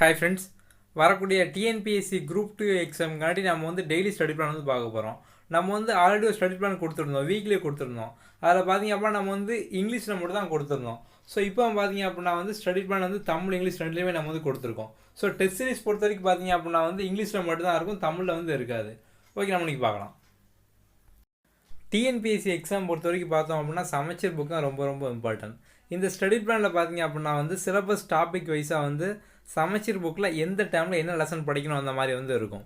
Hi friends, வரக்கூடிய TNPSC group 2 எக்ஸாமுக்காண்டி நம்ம வந்து டெய்லி ஸ்டடி பிளான் வந்து பார்க்க போகிறோம். நம்ம வந்து ஆல்ரெடி ஒரு ஸ்டடி பிளான் கொடுத்துருந்தோம், வீக்லி கொடுத்துருந்தோம். அதில் பார்த்தீங்க அப்படின்னா நம்ம வந்து இங்கிலீஷில் மட்டும் தான் கொடுத்துருந்தோம். ஸோ இப்போ பார்த்தீங்க அப்படின்னா வந்து ஸ்டடி பிளான் வந்து தமிழ் இங்கிலீஷ் ரெண்டுலேயுமே நம்ம வந்து கொடுத்துருக்கோம். ஸோ டெஸ்ட் சீரிஸ் பொறுத்த வரைக்கும் பார்த்தீங்க அப்படின்னா வந்து இங்கிலீஷில் மட்டும் தான் இருக்கும், தமிழில் வந்து இருக்காது. ஓகே, நம்ம இன்றைக்கி பார்க்கலாம். டிஎன்பிஎஸ்சி எக்ஸாம் பொறுத்த வரைக்கும் பார்த்தோம் அப்படின்னா சமச்சீர் புக் தான் ரொம்ப ரொம்ப இம்பார்ட்டன்ட். இந்த ஸ்டடி பிளானில் பார்த்தீங்க அப்படின்னா வந்து சிலபஸ் டாபிக் வைஸாக வந்து சமச்சீர் புக்கில் எந்த டைமில் என்ன லெசன் படிக்கணும் அந்த மாதிரி வந்து இருக்கும்.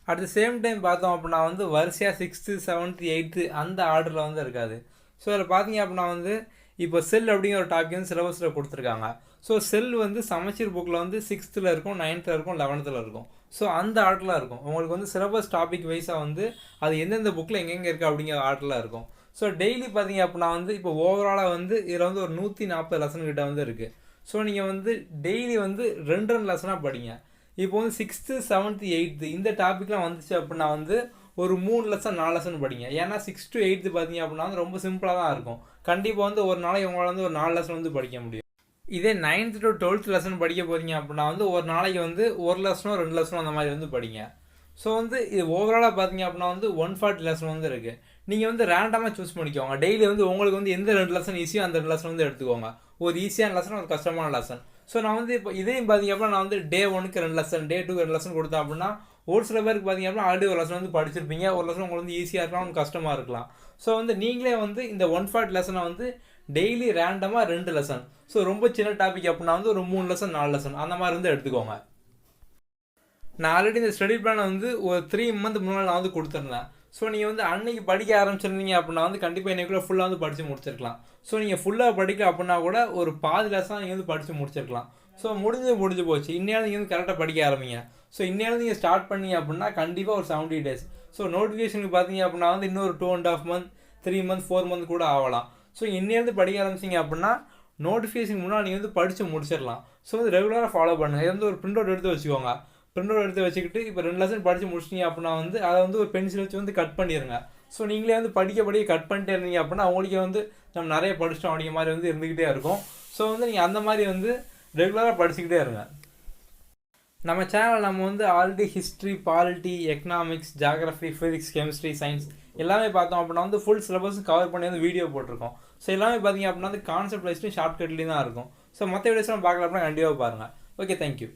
அட் த சேம் டைம் பார்த்தோம் அப்படின்னா வந்து வரிசையாக 6th 7th 8th அந்த ஆர்டரில் வந்து இருக்காது. ஸோ அதில் பார்த்தீங்க அப்படின்னா வந்து இப்போ செல் அப்படிங்கிற ஒரு டாபிக் வந்து சிலபஸில் கொடுத்துருக்காங்க. ஸோ செல் வந்து சமச்சீர் புக்கில் வந்து 6th இருக்கும், 9th இருக்கும், 11th இருக்கும். ஸோ அந்த ஆர்டரில் இருக்கும். உங்களுக்கு வந்து சிலபஸ் டாபிக் வைஸாக வந்து அது எந்தெந்த புக்கில் எங்கெங்கே இருக்குது அப்படிங்கிற ஆர்டரில் இருக்கும். ஸோ டெய்லி பார்த்தீங்க அப்படின்னா வந்து இப்போ ஓவராலாக வந்து இதில் வந்து ஒரு 140 லெசன் கிட்ட வந்து இருக்குது. ஸோ நீங்கள் வந்து டெய்லி வந்து 2 லெசனாக படிங்க. இப்போ வந்து 6th 7th 8th இந்த டாப்பிக்லாம் வந்துச்சு அப்படின்னா வந்து ஒரு 3 லெசன் 4 லெசன் படிங்க. ஏன்னா 6th to 8th பார்த்தீங்க அப்படின்னா வந்து ரொம்ப சிம்பிளாக தான் இருக்கும். கண்டிப்பாக வந்து ஒரு நாளைக்கு உங்களால் வந்து ஒரு 4 லெசன் வந்து படிக்க முடியும். இதே 9th to 12th லெசன் படிக்க போகிறீங்க அப்படின்னா வந்து ஒரு நாளைக்கு வந்து 1 லெசனோ 2 லெசனோ அந்த மாதிரி வந்து படிங்க. ஸோ வந்து இது ஓவராலாக பார்த்தீங்க அப்படின்னா வந்து 140 லெசன் வந்து இருக்குது. நீங்கள் வந்து ரேண்டமாக சூஸ் பண்ணிக்கோங்க. டெய்லி வந்து உங்களுக்கு வந்து எந்த 2 லெசன் ஈஸியோ அந்த 2 லெசன் வந்து எடுத்துக்கோங்க. ஒரு ஈஸியான லெசன், ஒரு கஷ்டமான லெசன். ஸோ நான் வந்து இப்போ இதையும் பார்த்தீங்க அப்படின்னா நான் வந்து டே 1க்கு 2 லெசன், டே 2க்கு 2 லெசன் கொடுத்தேன் அப்படின்னா ஒரு சில பேருக்கு பார்த்தீங்க அப்படின்னா ஆல்ரெடி ஒரு லெசன் வந்து படிச்சிருப்பீங்க, ஒரு லெசன் உங்களுக்கு வந்து ஈஸியாக இருக்கலாம், உங்களுக்கு கஷ்டமாக இருக்கலாம். ஸோ வந்து நீங்களே வந்து இந்த 140 லெசனை வந்து டெய்லி ரேண்டமாக 2 லெசன், ஸோ ரொம்ப சின்ன டாபிக் அப்படின்னா வந்து ஒரு 3 லெசன் 4 லெசன் அந்த மாதிரி வந்து எடுத்துக்கோங்க. நான் ஆல்ரெடி இந்த ஸ்டடி பிளானை வந்து ஒரு 3 month முன்னாடி நான் வந்து கொடுத்துருந்தேன். ஸோ நீங்கள் வந்து அன்னைக்கு படிக்க ஆரம்பிச்சிருந்தீங்க அப்படின்னா வந்து கண்டிப்பாக இன்றைக்குள்ளே ஃபுல்லாக வந்து படித்து முடிச்சிருக்கலாம். ஸோ நீங்கள் ஃபுல்லாக படிக்கல அப்படின்னா கூட ஒரு பாதி லெசன் நீங்கள் வந்து படித்து முடிச்சிருக்கலாம். ஸோ முடிஞ்சு போச்சு. இன்னும் நீங்கள் வந்து கரெக்டாக படிக்க ஆரம்பிங்க. ஸோ இன்னும் நீங்கள் ஸ்டார்ட் பண்ணீங்க அப்படின்னா கண்டிப்பாக ஒரு 70 days. ஸோ நோட்டிஃபிகேஷனுக்கு பார்த்தீங்க அப்படின்னா வந்து இன்னொரு 2.5 month 3 month 4 month கூட ஆகலாம். ஸோ இன்னும் படிக்க ஆரம்பிச்சிங்க அப்படின்னா நோட்டிஃபிகேஷனுக்கு முன்னாடி நீங்கள் வந்து படித்து முடிச்சிடலாம். ஸோ வந்து ரெகுலராக ஃபாலோ பண்ணுங்கள். இது வந்து ஒரு பிரிண்ட் அவுட் எடுத்து வச்சுக்கோங்க. பிரிண்ட் அவுட் எடுத்து வச்சுக்கிட்டு இப்போ 2 லெசன் படித்து முடிச்சிங்க அப்படின்னா வந்து அதை வந்து ஒரு பென்சில் வச்சு வந்து கட் பண்ணிடுங்க. ஸோ நீங்களே வந்து படிக்க கட் பண்ணிட்டே இருந்தீங்க அப்படின்னா அவங்களுக்கே வந்து நம்ம நிறைய படிச்சிட்டோம் அப்படிங்கிற மாதிரி வந்து இருந்துக்கிட்டே இருக்கும். ஸோ வந்து நீங்கள் அந்த மாதிரி வந்து ரெகுலராக படிச்சுக்கிட்டே இருங்க. நம்ம சேனல் நம்ம வந்து already history, polity, economics, geography, physics, chemistry, science எல்லாமே பார்த்தோம் அப்படின்னா வந்து ஃபுல் சிலபஸ் கவர் பண்ணி வந்து வீடியோ போட்டிருக்கோம். ஸோ எல்லாமே பார்த்தீங்க அப்படின்னா வந்து கான்செப்ட் வைஸ்லையும் ஷார்ட்கட்லேயும் தான் இருக்கும். ஸோ மற்ற வீடியோஸ்லாம் பார்க்கலாம் அப்படின்னா கண்டிப்பாக பாருங்கள். Okay, thank you.